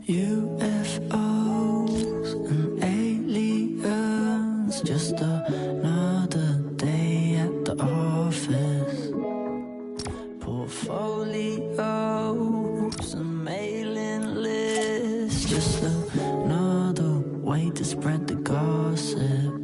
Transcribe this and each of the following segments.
UFOs and aliens, just another day at the office. Portfolios and mailing lists, just another way to spread the gossip.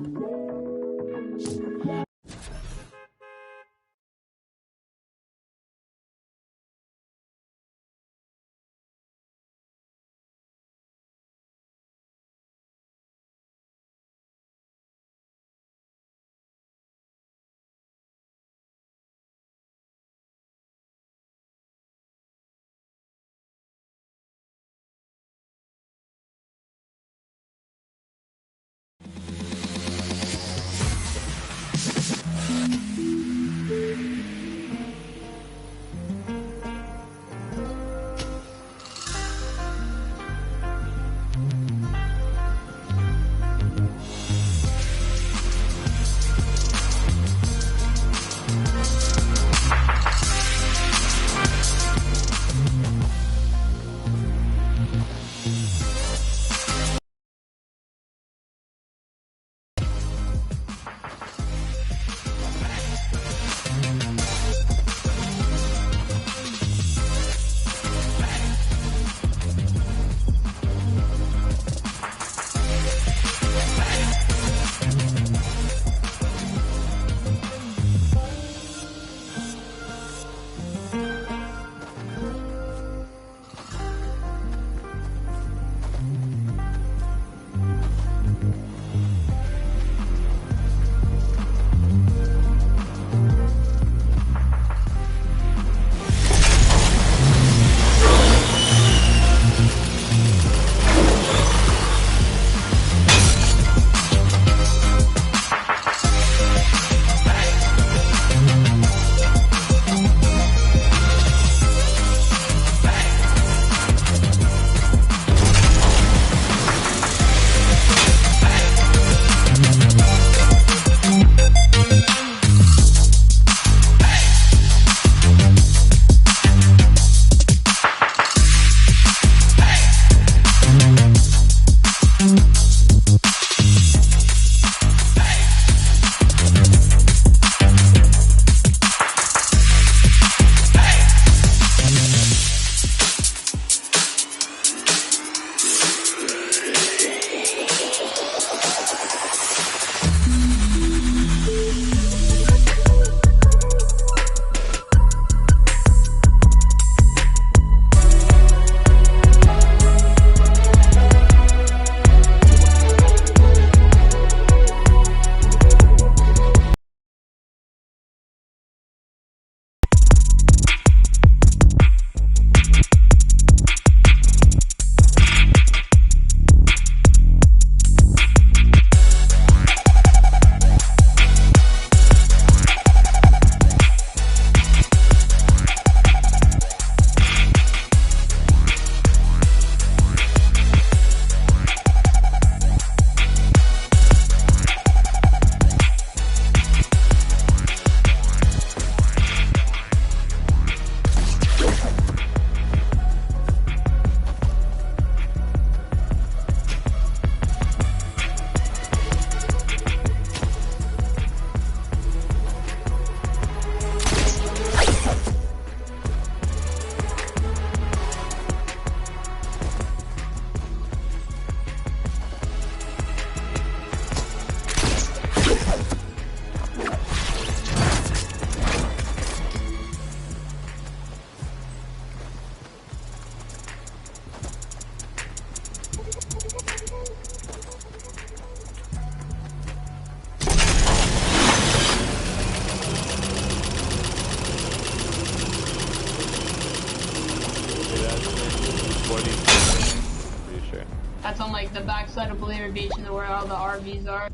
That's on like the backside of Blair Beach and where all the RVs are.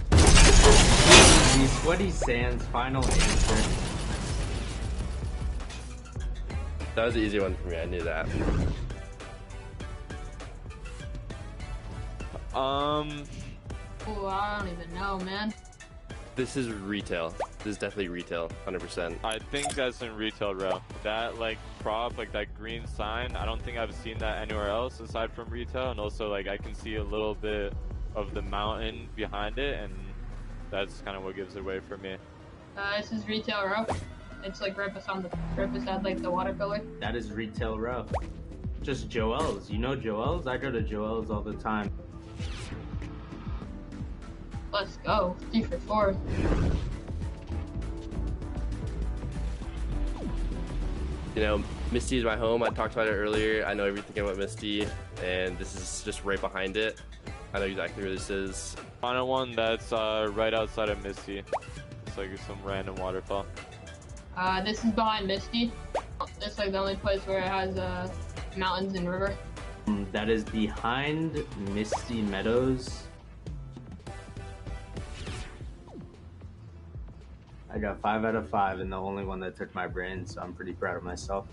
The Sweaty Sands final answer. That was the easy one for me, I knew that. Oh, I don't even know, man. This is retail. This is definitely retail, 100%. I think that's in retail, bro. That like prop, like that green sign, I don't think I've seen that anywhere else aside from retail. And also like I can see a little bit of the mountain behind it, and that's kind of what gives it away for me. This is retail row. It's like right beside like the water pillar. That is retail row. Just Joel's. You know Joel's? I go to Joel's all the time. Let's go. 3 for 4. You know, Misty is my home. I talked about it earlier. I know everything about Misty, and this is just right behind it. I know exactly where this is. Final one that's right outside of Misty. It's like some random waterfall. This is behind Misty. It's like the only place where it has mountains and river. That is behind Misty Meadows. I got 5 out of 5 and the only one that took my brain, so I'm pretty proud of myself.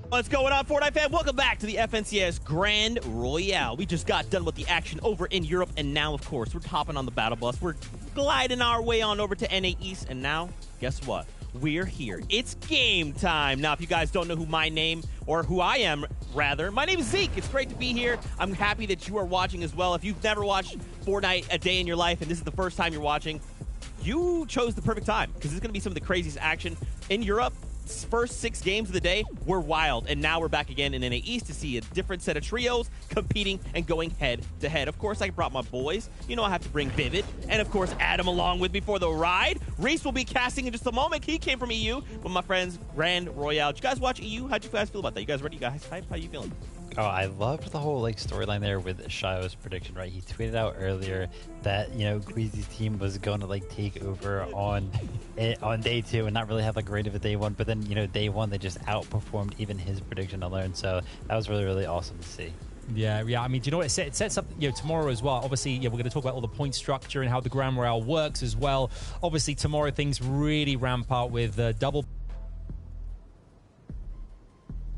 What's going on, Fortnite fan? Welcome back to the FNCS Grand Royale. We just got done with the action over in Europe, and now, of course, we're hopping on the battle bus. We're gliding our way on over to NA East, and now, guess what? We're here. It's game time. Now, if you guys don't know who my name, or who I am, rather, my name is Zeke. It's great to be here. I'm happy that you are watching as well. If you've never watched Fortnite a day in your life, and this is the first time you're watching, you chose the perfect time, because it's going to be some of the craziest action in Europe. First 6 games of the day were wild, and now we're back again in NA East to see a different set of trios competing and going head to head. Of course, I brought my boys. You know I have to bring Vivid, and of course Adam along with me for the ride. Reese will be casting in just a moment. He came from EU with my friends Grand Royale. Did you guys watch EU? How'd you guys feel about that? You guys ready? You guys hype? How you feeling? Oh, I loved the whole like storyline there with Shio's prediction, right? He tweeted out earlier that, you know, Queasy's team was going to like take over on day 2 and not really have like great of a day 1, but then, you know, day 1 they just outperformed even his prediction alone. So that was really, really awesome to see. Yeah. I mean, do you know what it sets up? You know, tomorrow as well. Obviously, yeah, we're going to talk about all the point structure and how the Grand Royale works as well. Obviously, tomorrow things really ramp up with double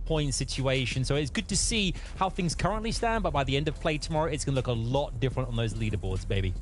point situation. So it's good to see how things currently stand, but by the end of play tomorrow, it's going to look a lot different on those leaderboards, baby.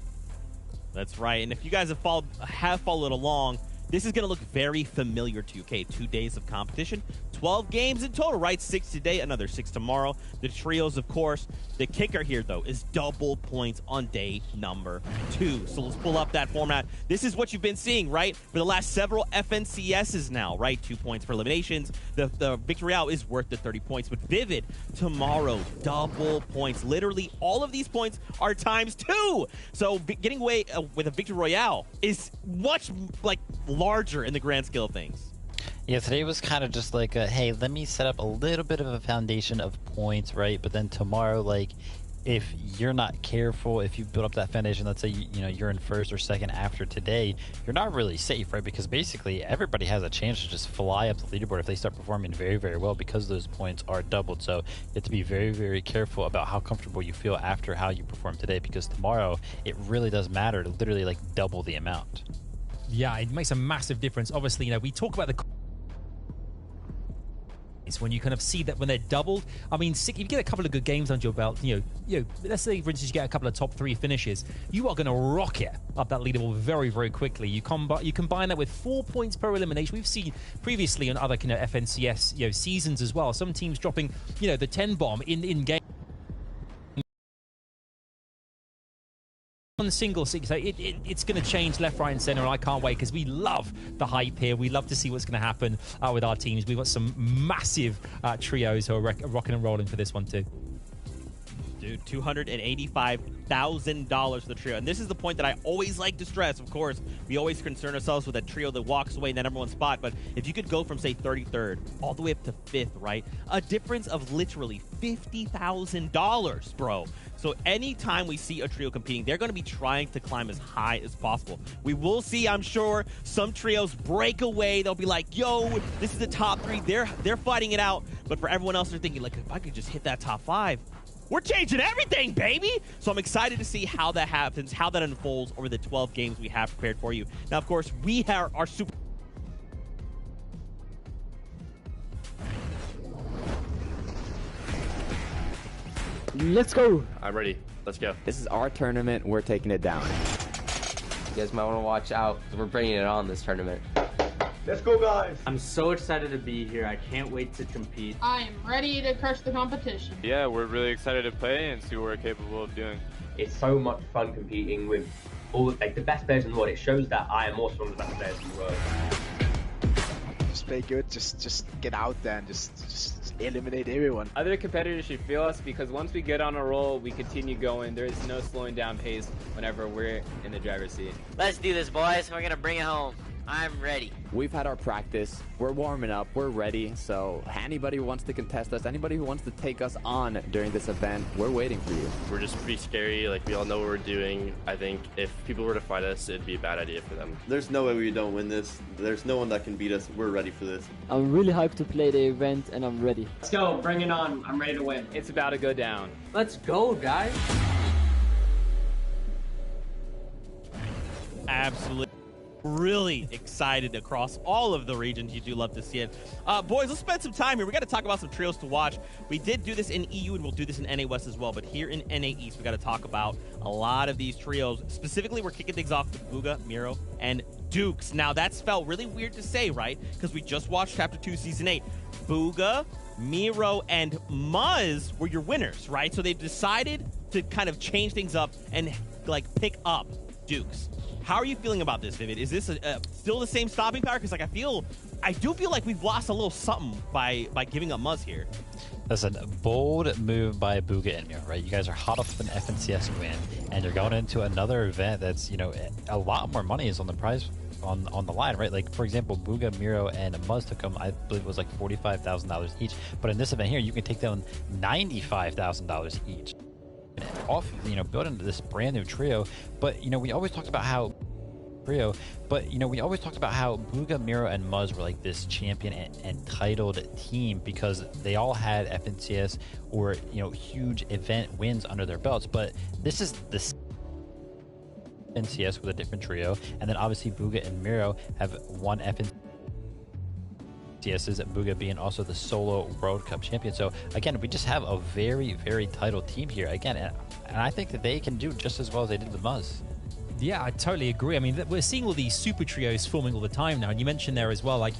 That's right. And if you guys have followed along, this is going to look very familiar to you. Okay, 2 days of competition, 12 games in total, right? 6 today, another 6 tomorrow. The trios, of course. The kicker here, though, is double points on day number 2. So let's pull up that format. This is what you've been seeing, right? For the last several FNCSs now, right? 2 points for eliminations. The Victory Royale is worth the 30 points. But Vivid, tomorrow, double points. Literally, all of these points are times 2. So getting away with a Victory Royale is much, like, larger in the grand scale of things. Yeah, today was kind of just like, hey, let me set up a little bit of a foundation of points, right? But then tomorrow, like, if you're not careful, if you build up that foundation, let's say you know you're in first or second after today, you're not really safe, right? Because basically everybody has a chance to just fly up the leaderboard if they start performing very, very well, because those points are doubled. So you have to be very, very careful about how comfortable you feel after how you perform today, because tomorrow it really does matter to literally like double the amount. Yeah, it makes a massive difference. Obviously, you know, we talk about the It's when you kind of see that when they're doubled. I mean, if you get a couple of good games under your belt, let's say, for instance, you get a couple of top 3 finishes, you are going to rocket up that leaderboard very, very quickly. You combine that with 4 points per elimination. We've seen previously on other FNCS seasons as well. Some teams dropping the 10 bomb in game. On single six, it's going to change left, right, and center, and I can't wait because we love the hype here. We love to see what's going to happen with our teams. We've got some massive trios who are rocking and rolling for this one too. Dude, $285,000 for the trio. And this is the point that I always like to stress. Of course, we always concern ourselves with a trio that walks away in that number 1 spot. But if you could go from, say, 33rd all the way up to 5th, right? A difference of literally $50,000, bro. So anytime we see a trio competing, they're going to be trying to climb as high as possible. We will see, I'm sure, some trios break away. They'll be like, yo, this is the top 3. They're fighting it out. But for everyone else, they're thinking, like, if I could just hit that top 5, we're changing everything, baby! So I'm excited to see how that happens, how that unfolds over the 12 games we have prepared for you. Now, of course, we are super... Let's go! I'm ready. Let's go. This is our tournament. We're taking it down. You guys might want to watch out. We're bringing it on this tournament. Let's go, guys! I'm so excited to be here. I can't wait to compete. I am ready to crush the competition. Yeah, we're really excited to play and see what we're capable of doing. It's so much fun competing with all the best players in the world. It shows that I am also one of the best players in the world. Just play good. Just get out there and just eliminate everyone. Other competitors should feel us because once we get on a roll, we continue going. There is no slowing down pace whenever we're in the driver's seat. Let's do this, boys. We're gonna bring it home. I'm ready. We've had our practice. We're warming up. We're ready. So anybody who wants to contest us, anybody who wants to take us on during this event, we're waiting for you. We're just pretty scary. Like, we all know what we're doing. I think if people were to fight us, it'd be a bad idea for them. There's no way we don't win this. There's no one that can beat us. We're ready for this. I'm really hyped to play the event, and I'm ready. Let's go. Bring it on. I'm ready to win. It's about to go down. Let's go, guys. Absolutely. Really excited across all of the regions. You do love to see it. Boys, let's spend some time here. We got to talk about some trios to watch. We did do this in EU, and we'll do this in NA West as well. But here in NA East, we got to talk about a lot of these trios. Specifically, we're kicking things off with Bugha, Miro, and Dukes. Now, that's felt really weird to say, right? Because we just watched Chapter 2, Season 8. Bugha, Miro, and Muzz were your winners, right? So they've decided to kind of change things up and, like, pick up Dukes. How are you feeling about this, Vivid? Is this still the same stopping power? Because, like, I do feel like we've lost a little something by giving up Muzz here. Listen, bold move by Bugha and Miro, right? You guys are hot off of an FNCS win, and you're going into another event that's, a lot more money is on the prize on the line, right? Like, for example, Bugha, Miro, and Muzz took them, I believe it was like $45,000 each. But in this event here, you can take down $95,000 each. Off, building this brand new trio. But we always talked about how Bugha, Miro, and Muzz were like this champion and titled team because they all had FNCS or huge event wins under their belts. But this is the FNCS with a different trio, and then obviously Bugha and Miro have won FNCS. TS's Bugha being also the solo World Cup champion. So again, we just have a very, very titled team here again, and I think that they can do just as well as they did with Muzz. Yeah, I totally agree. I mean, we're seeing all these super trios forming all the time now, and you mentioned there as well, like,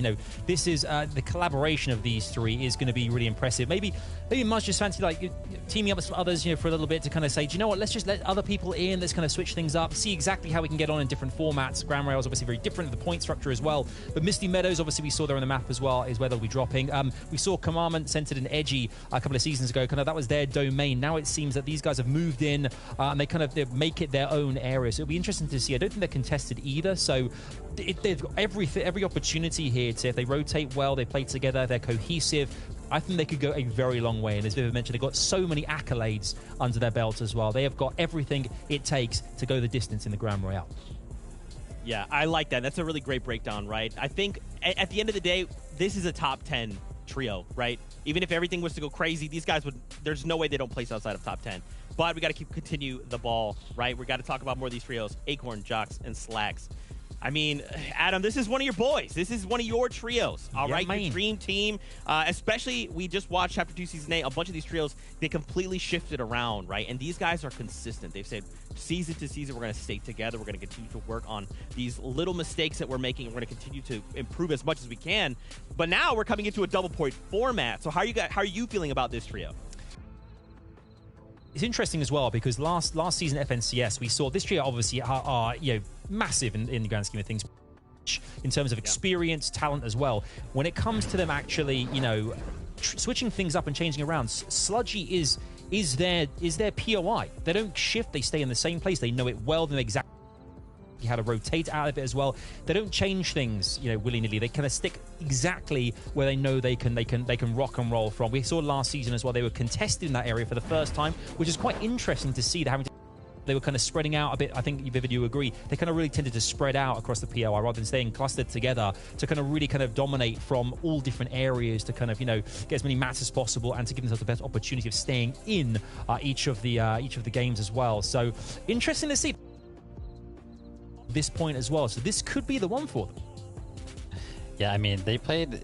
this is the collaboration of these three is going to be really impressive. Maybe Muzz just fancy like teaming up with some others, for a little bit to kind of say, do you know what? Let's just let other people in. Let's kind of switch things up, see exactly how we can get on in different formats. Grand Rail is obviously very different, the point structure as well. But Misty Meadows, obviously, we saw there on the map as well, is where they'll be dropping. We saw Commandment centered in Edgy a couple of seasons ago. Kind of that was their domain. Now it seems that these guys have moved in and they kind of make it their own area. So it'll be interesting to see. I don't think they're contested either, so they've got every opportunity here to, if they rotate well, they play together, they're cohesive, I think they could go a very long way. And as Vivid mentioned, they've got so many accolades under their belt as well. They have got everything it takes to go the distance in the Grand Royale. Yeah, I like that. That's a really great breakdown, right? I think at the end of the day, this is a top 10 trio, right? Even if everything was to go crazy, these guys there's no way they don't place outside of top 10. But we got to continue the ball, right? We got to talk about more of these trios: Acorn, Jocks, and Slacks. I mean, Adam, this is one of your boys. This is one of your trios, all right? Your dream team. Especially, we just watched Chapter 2, Season 8. A bunch of these trios, they completely shifted around, right? And these guys are consistent. They've said, season to season, we're going to stay together. We're going to continue to work on these little mistakes that we're making. And we're going to continue to improve as much as we can. But now we're coming into a double point format. So how are you feeling about this trio? It's interesting as well because last season FNCS we saw this trio obviously are massive in the grand scheme of things in terms of experience, talent as well. When it comes to them actually, switching things up and changing around, Sludgy is their POI. They don't shift. They stay in the same place. They know it well. They know exactly how to rotate out of it as well. They don't change things, willy-nilly. They kind of stick exactly where they know they can rock and roll from. We saw last season as well. They were contested in that area for the first time, which is quite interesting to see. They were kind of spreading out a bit. I think, Vivid, you agree. They kind of really tended to spread out across the POI rather than staying clustered together to kind of really kind of dominate from all different areas to kind of, get as many mats as possible and to give themselves the best opportunity of staying in each of the games as well. So interesting to see this point as well. So this could be the one for them. Yeah, I mean, they played,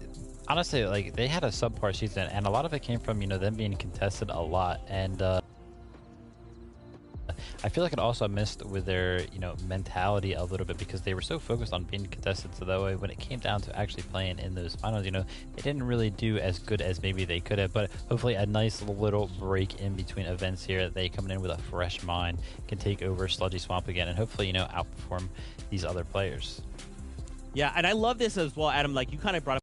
honestly, like, they had a subpar season, and a lot of it came from, them being contested a lot. And I feel like it also missed with their, mentality a little bit because they were so focused on being contested. So that way, when it came down to actually playing in those finals, they didn't really do as good as maybe they could have. But hopefully, a nice little break in between events here, they coming in with a fresh mind, can take over Sludgy Swamp again, and hopefully, outperform these other players. Yeah, and I love this as well, Adam. Like, you kind of brought up,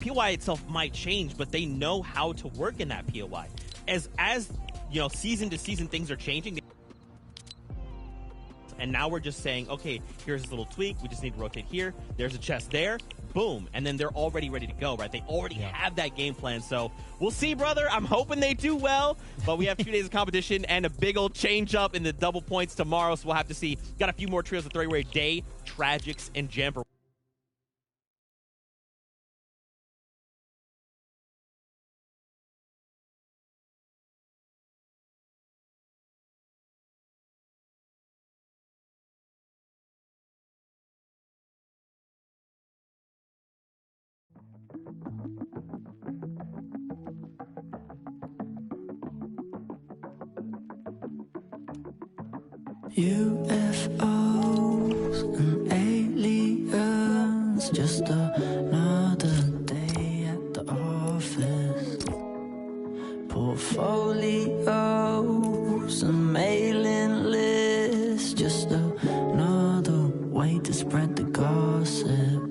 POI itself might change, but they know how to work in that POI. As season to season, things are changing. And now we're just saying, okay, here's this little tweak. We just need to rotate here. There's a chest there. Boom. And then they're already ready to go, right? They already have that game plan. So we'll see, brother. I'm hoping they do well. But we have 2 days of competition and a big old change up in the double points tomorrow. So we'll have to see. Got a few more trios to throw away. Day, Tragics, and Jumper. UFOs and aliens, just another day at the office. Portfolios and mailing lists, just another way to spread the gossip.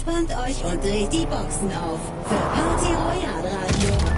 Entspannt euch und dreht die Boxen auf für Party Royale Radio.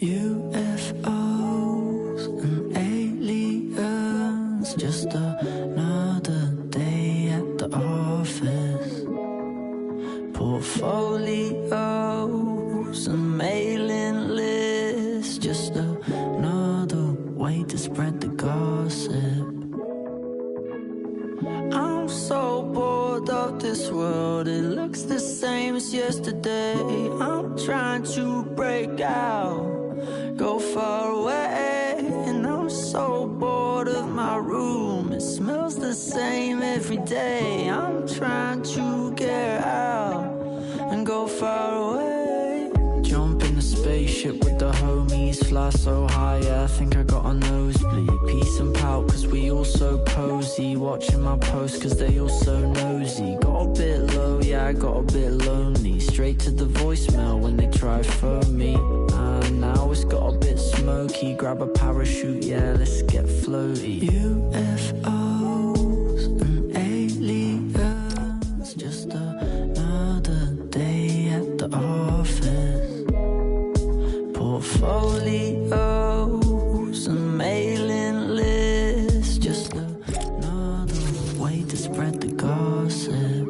UFOs and aliens, just another day at the office. Portfolios and mailing lists, just another way to spread the gossip. I'm so bored of this world, it looks the same as yesterday. I'm trying to break out, go far away, and I'm so bored of my room. It smells the same every day. I'm trying to get out and go far away. Jump in the spaceship with the homies, fly so high, yeah, I think I got a nosebleed. Peace and pout, cause we all so cozy, watching my posts cause they all so nosy. Got a bit low, yeah, I got a bit lonely, straight to the voicemail when they try phone me. And now it's got a bit smoky, grab a parachute, yeah, let's get floaty. UFOs and aliens, just another day at the office. Portfolios and mailing lists, just another way to spread the gossip.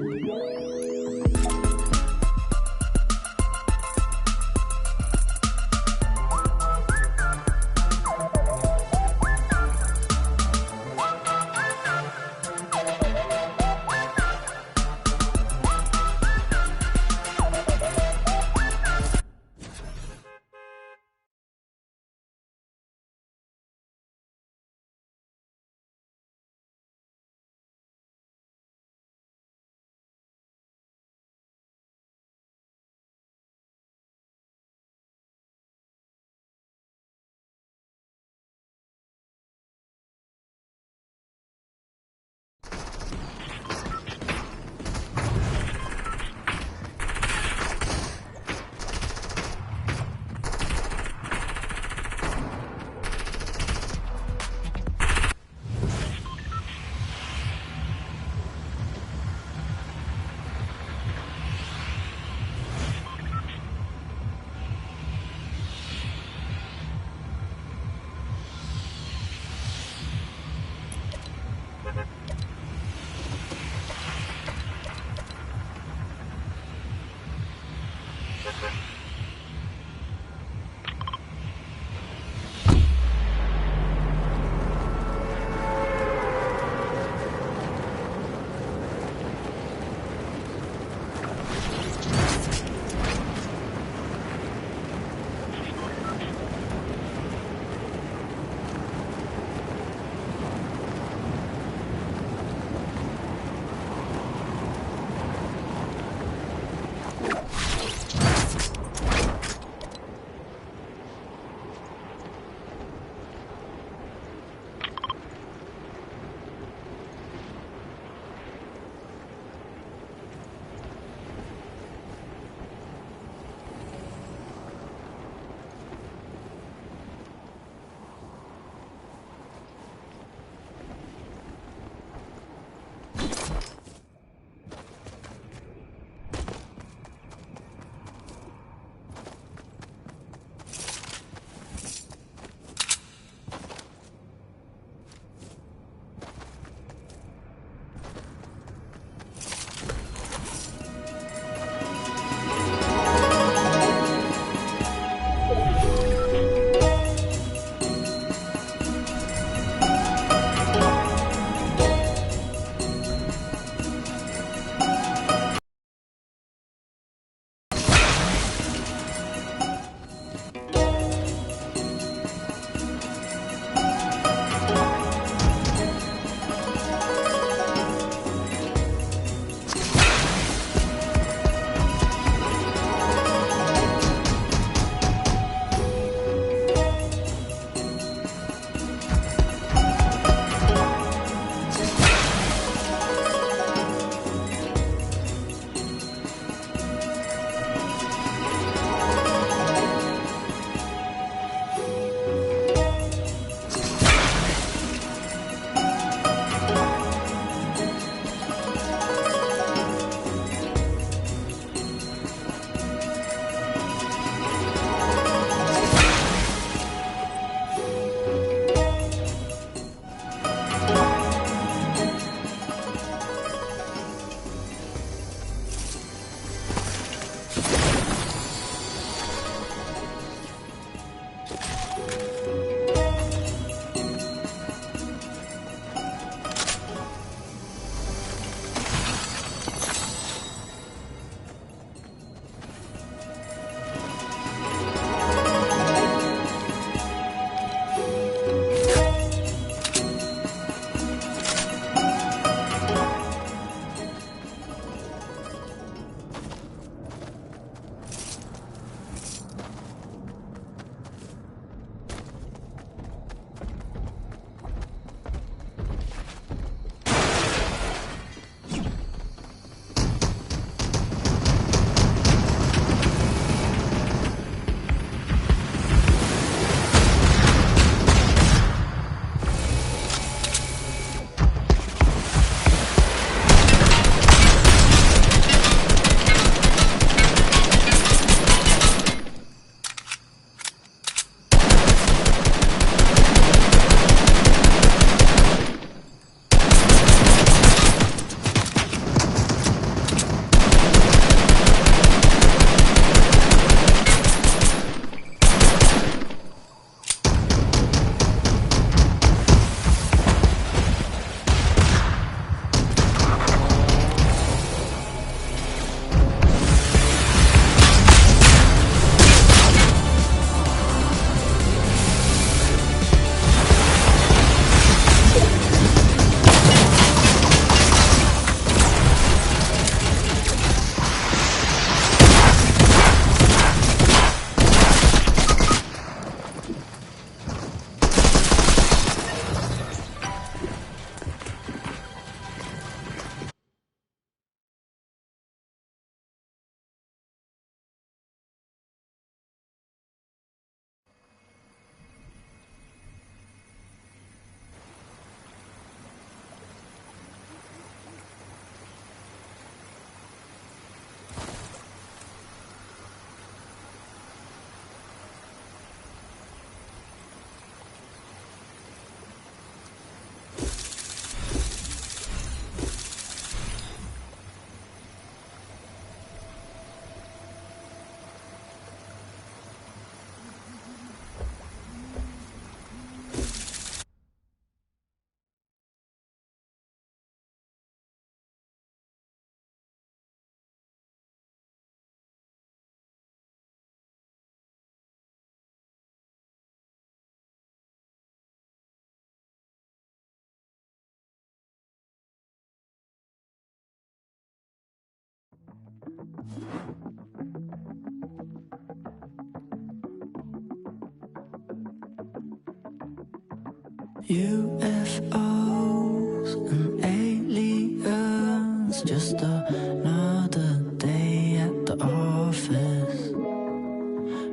UFOs and aliens, just another day at the office.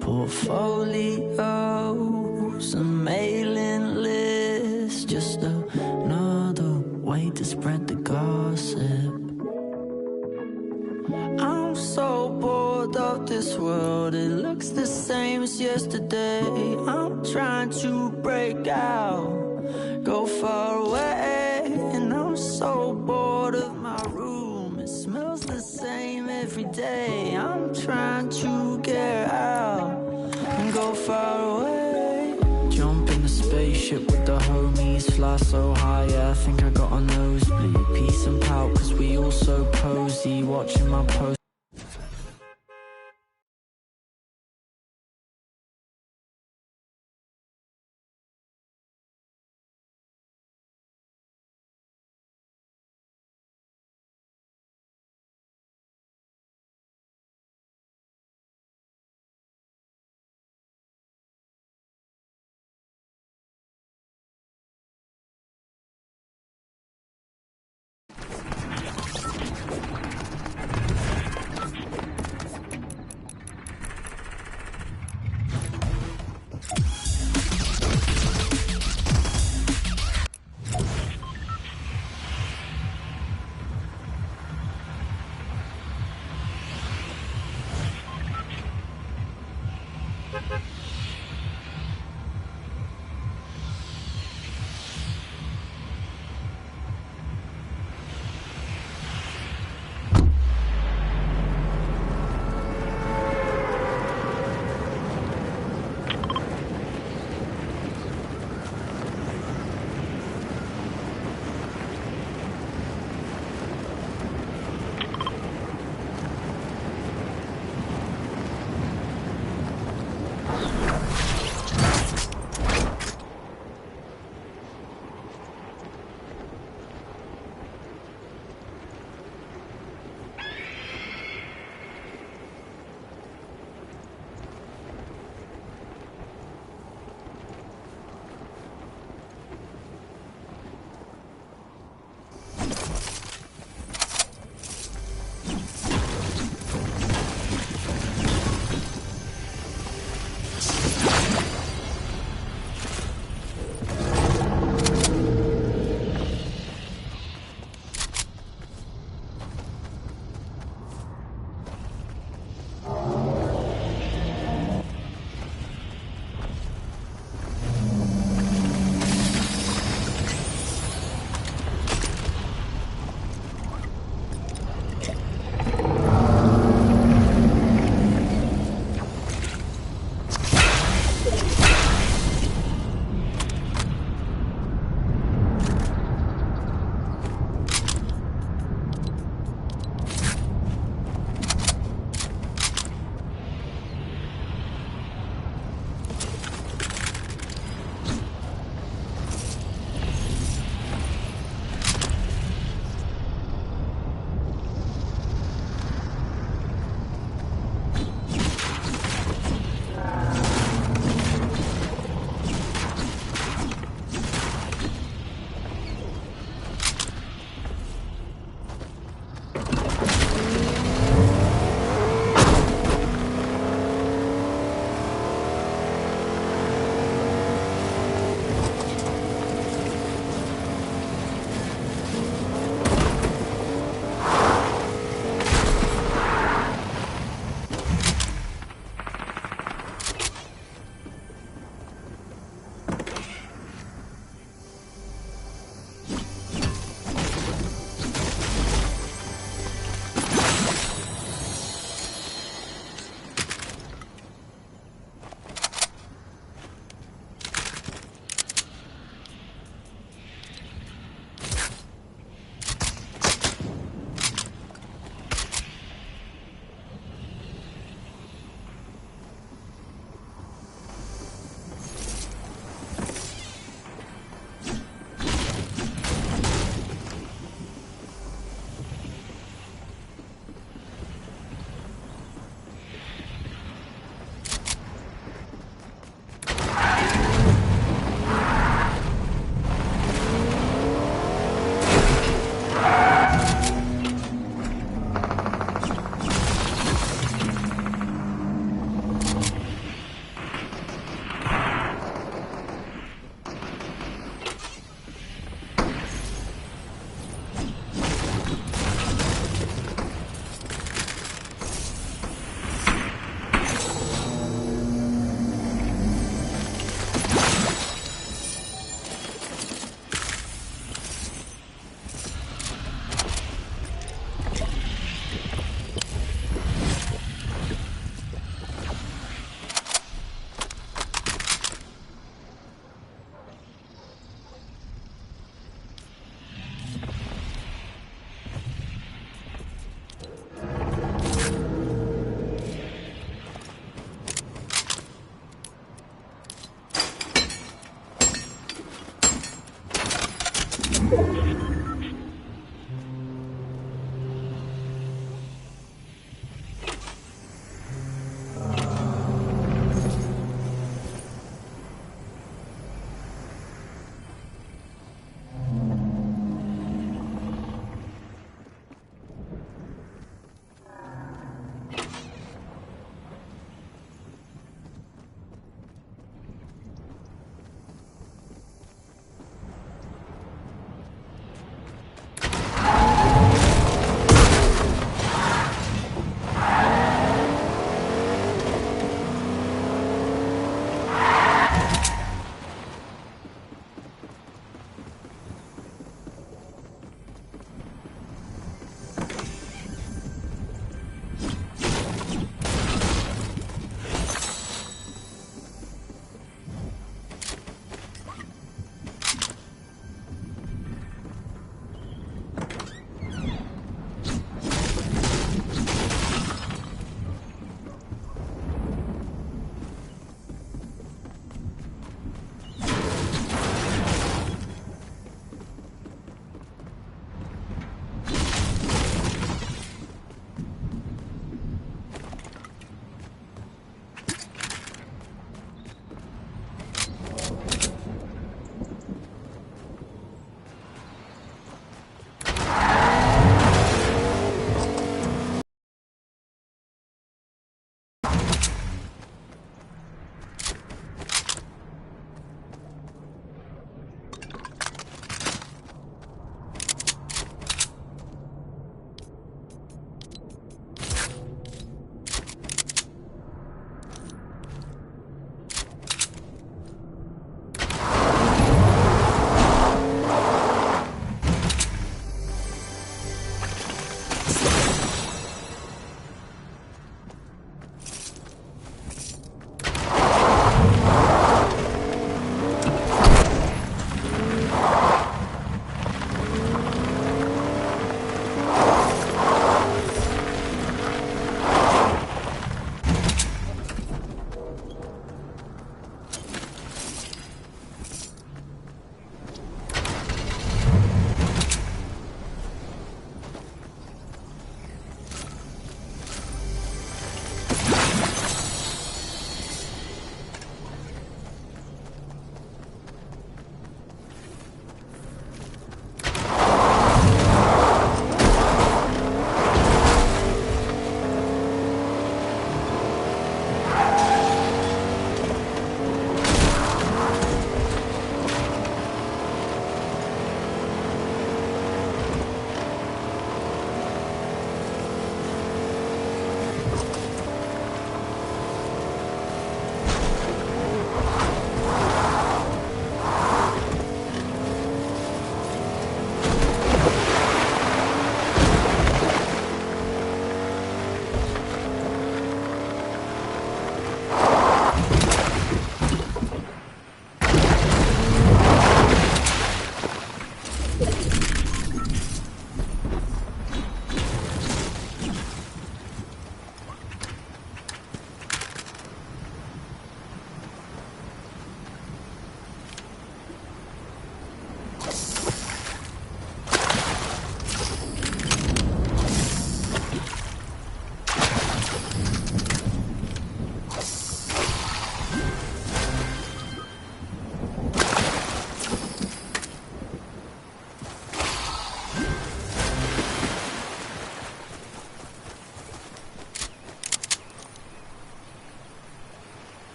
Portfolios and mailing lists, just another way to spread the gossip. I'm so bored of this world, it looks the same as yesterday. I'm trying to break out, go far away, and I'm so bored of my room. It smells the same every day. I'm trying to get out and go far away. Jump in the spaceship with the homies, fly so high, yeah, I think I got a nosebleed. Peace and pout, cause we all so cozy, watching my post.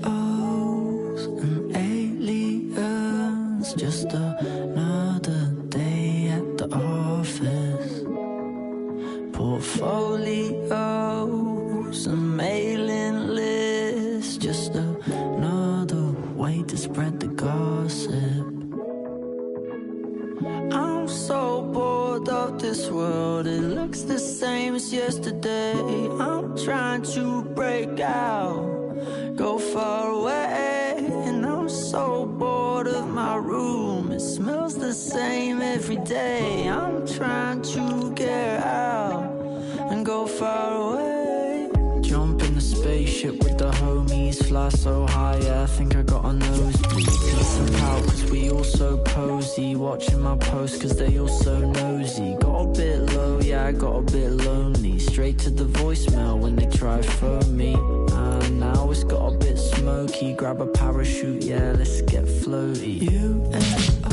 UFOs and aliens, just another day at the office. Portfolios and mailing lists, just another way to spread the gossip. I'm so bored of this world, it looks the same as yesterday. I'm trying to break out, go far away, and I'm so bored of my room. It smells the same every day. I'm trying to get out and go far away. Jump in the spaceship with the homies, fly so high, yeah, I think I got a nosebleed. Peace and pout, cause we all so posy, watching my posts cause they all so nosy. Got a bit low, yeah, I got a bit lonely, straight to the voicemail when they try phone me. And now it's got a bit smoky, grab a parachute, yeah, let's get floaty. UFO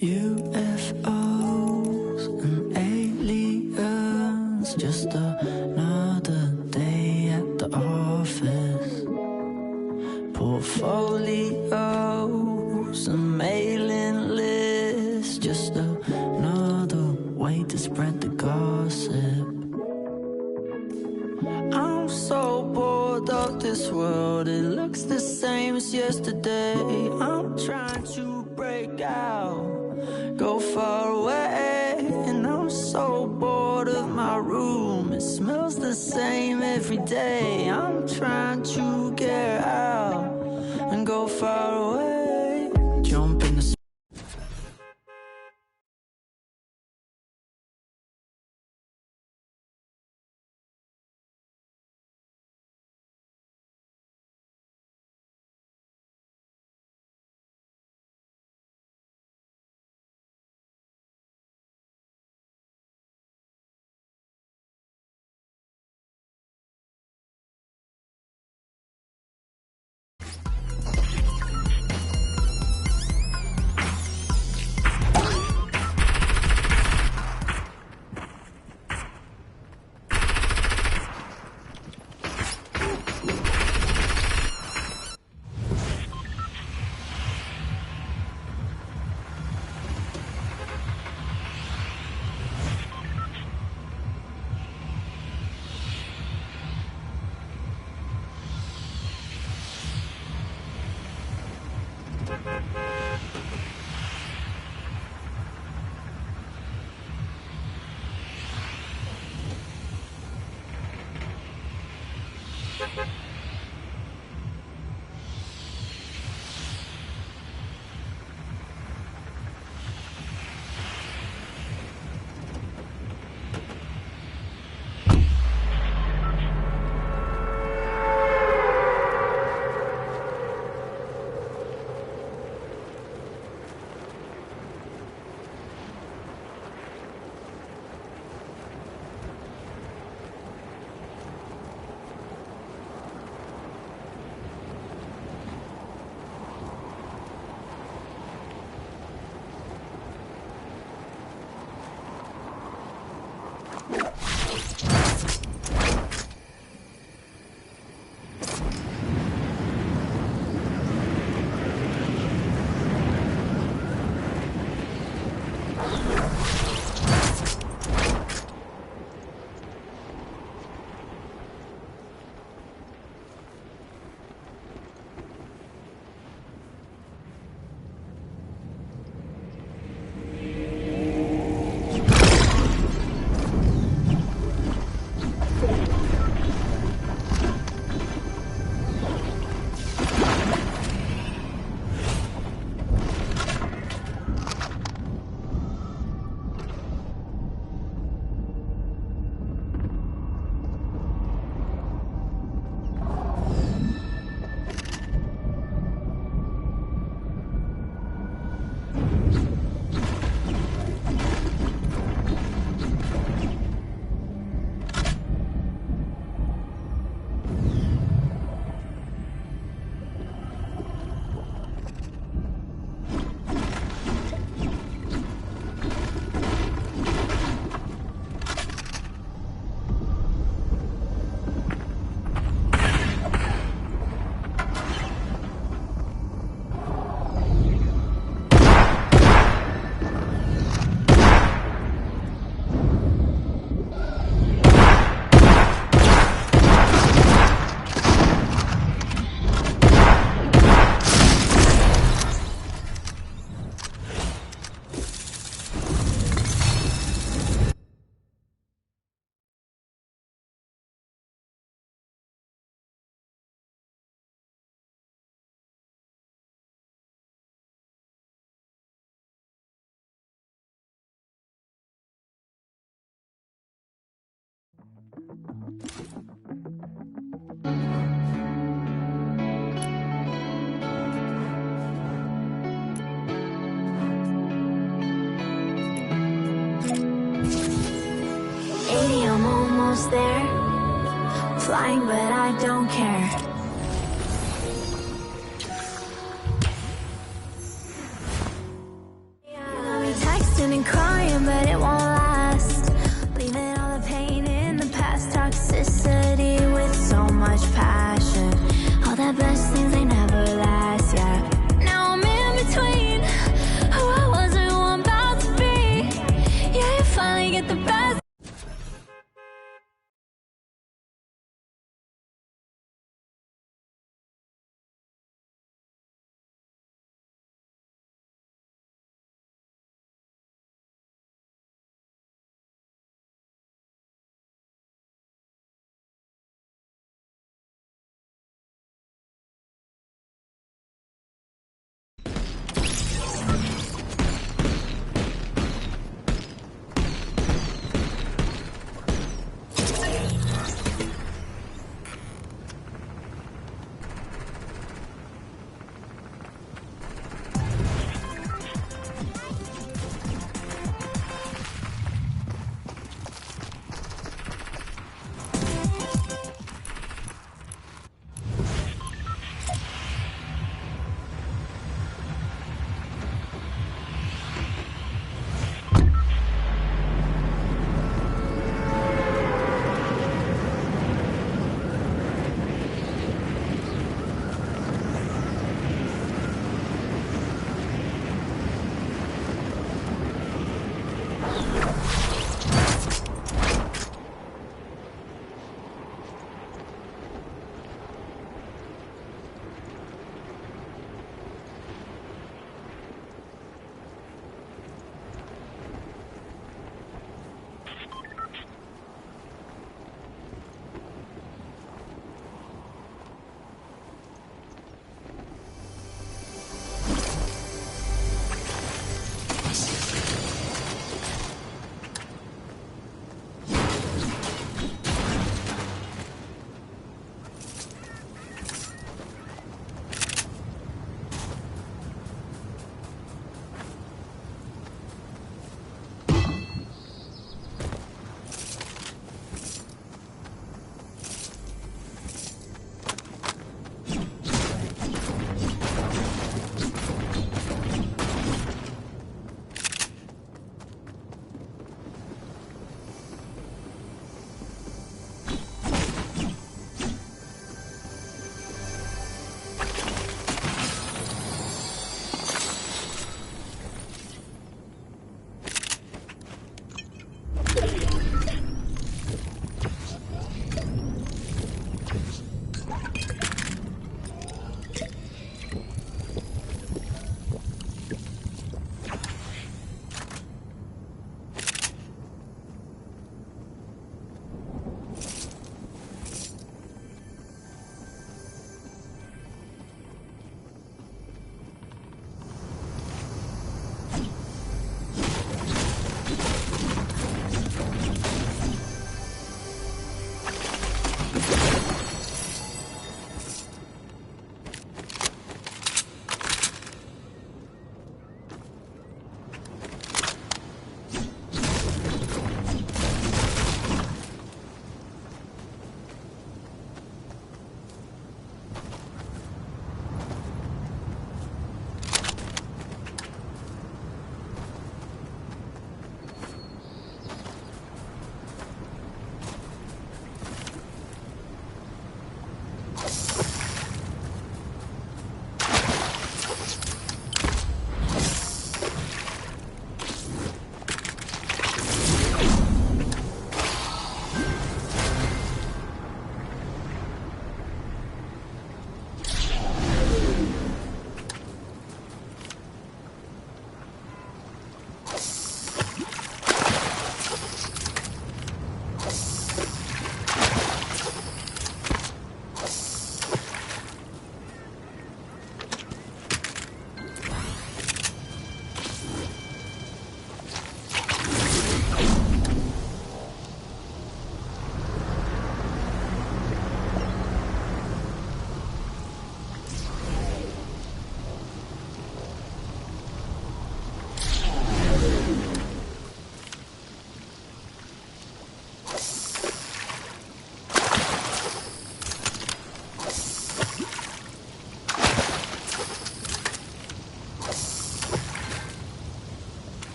UFOs and aliens, just another day at the office. Portfolios and mailing lists, just another way to spread the gossip. I'm so bored of this world, it looks the same as yesterday. I'm trying to break out, go far away, and I'm so bored of my room. It smells the same every day. I'm trying to get out and go far away. Jump in the flying, but I don't care. I'll be texting and crying, but it won't last. Leaving all the pain in the past, toxicity with so much passion. All the best things, they never last, yeah. Now I'm in between who I was and who I'm about to be. Yeah, you finally get the best.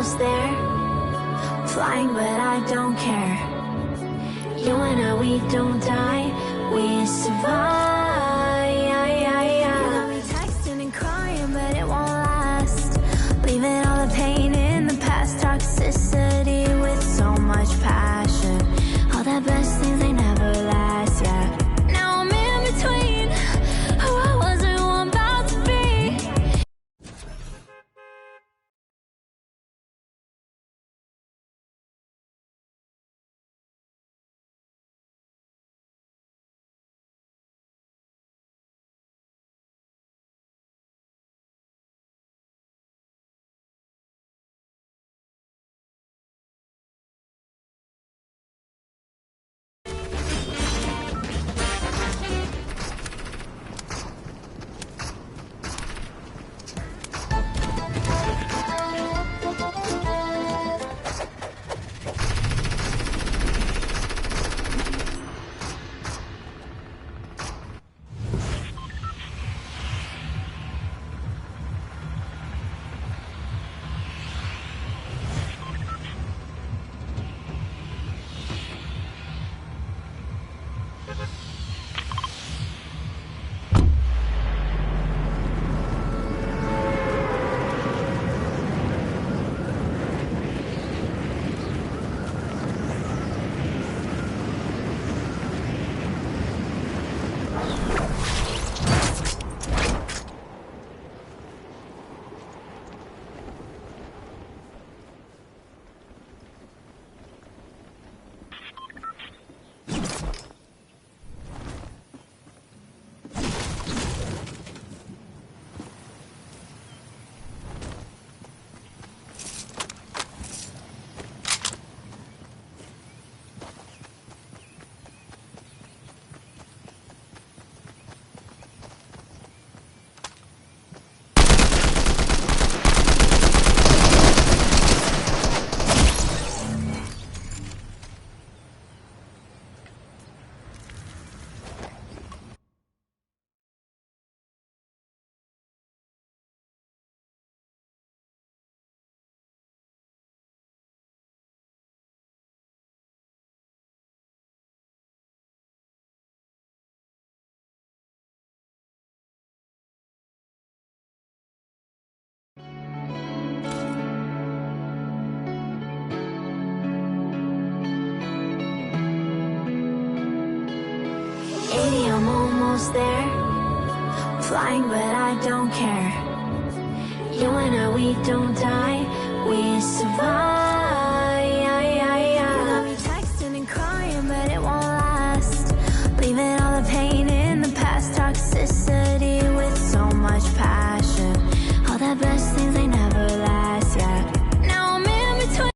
almost there. Flying, but I don't care. You and I, we don't die, we survive. You got me texting and crying, but it won't last. Leaving all the pain in the past. Toxicity with so much passion. All the best things, they never last, yeah. Now I'm in between who I was and who I'm about to be. I'm almost there. Flying, but I don't care. You and I, we don't die, we survive. You got me texting and crying, but it won't last. Leaving all the pain in the past. Toxicity with so much passion. All the best things, they never last, yeah. Now I'm in between.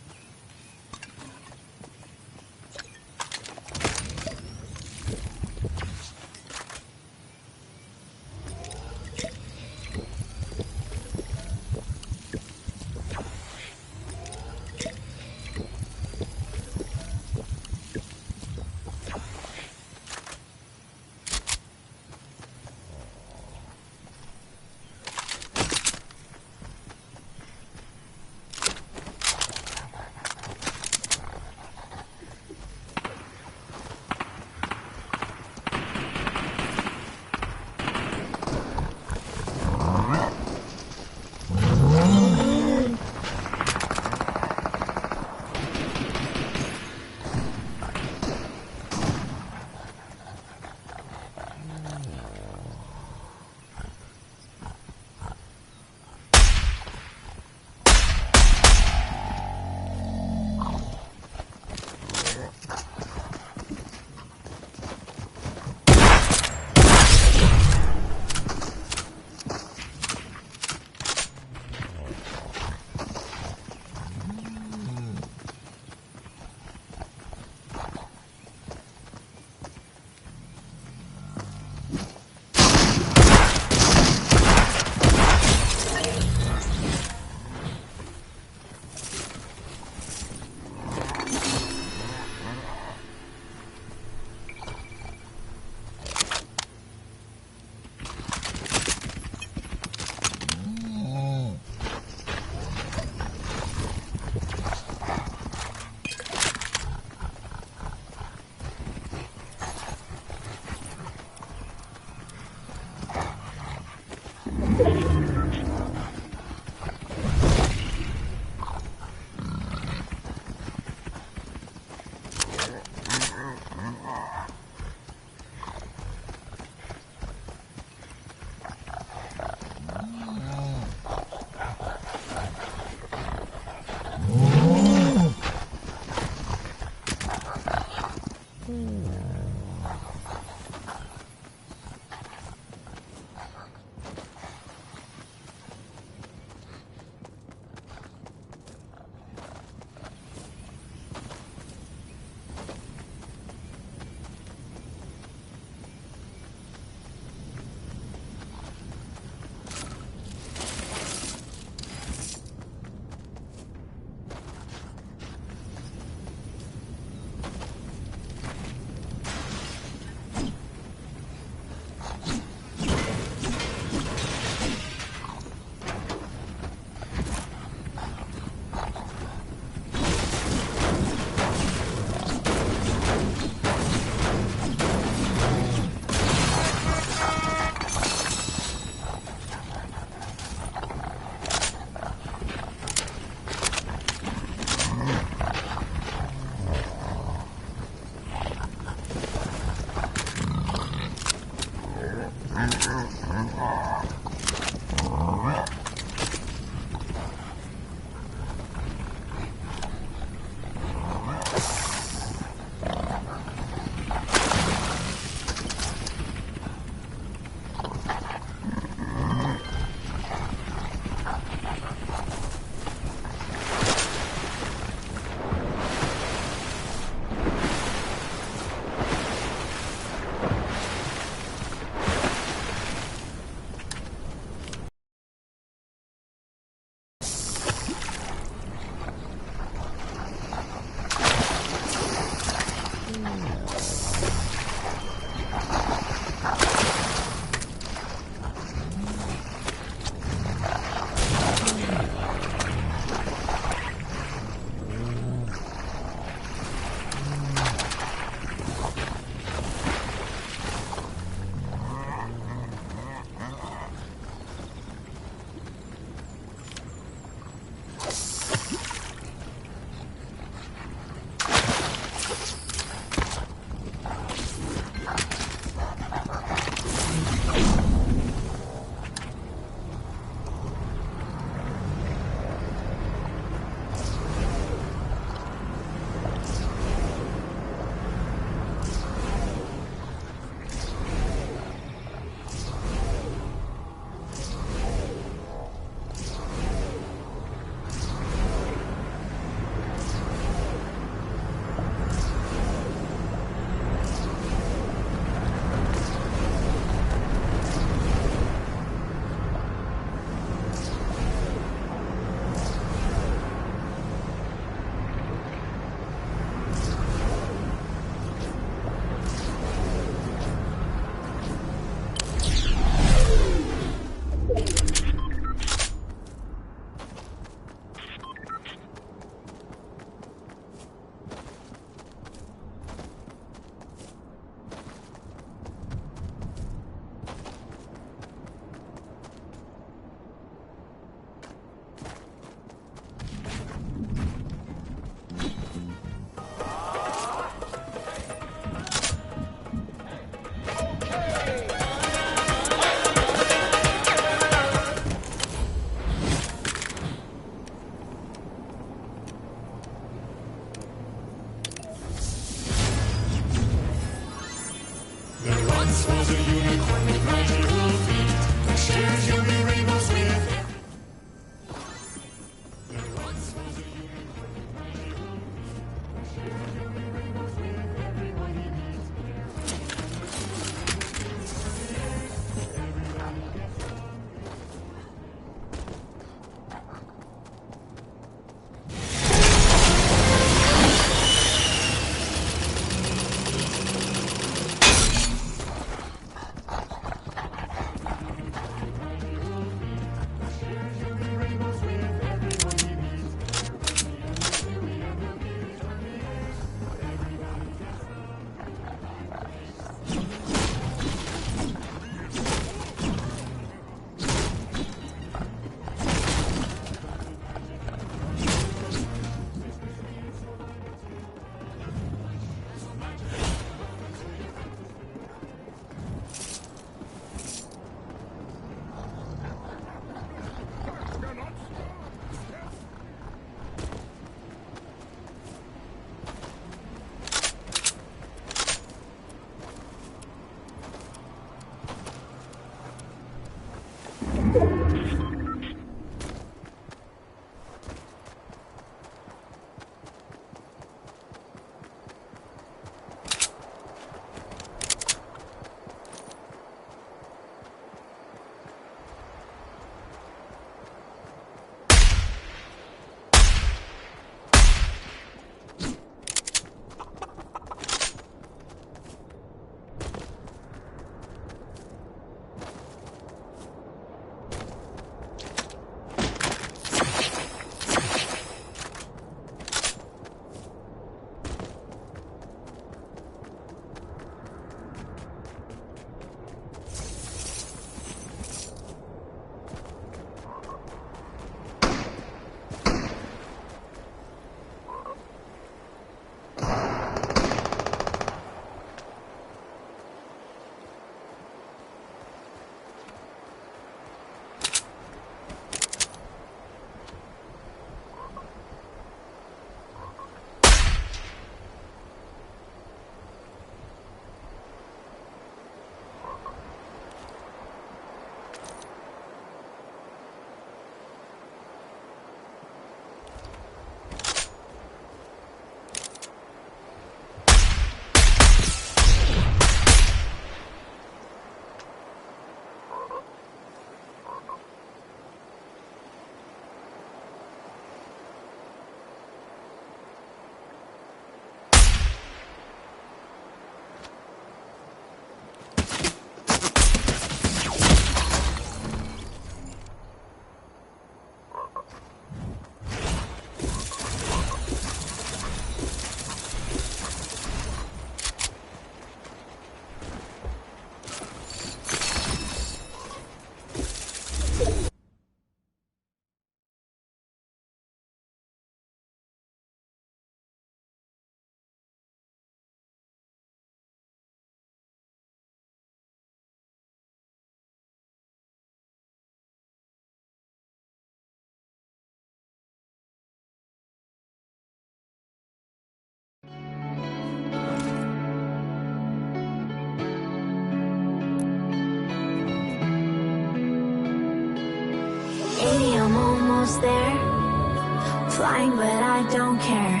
almost there. Flying, but I don't care.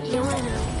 You and I.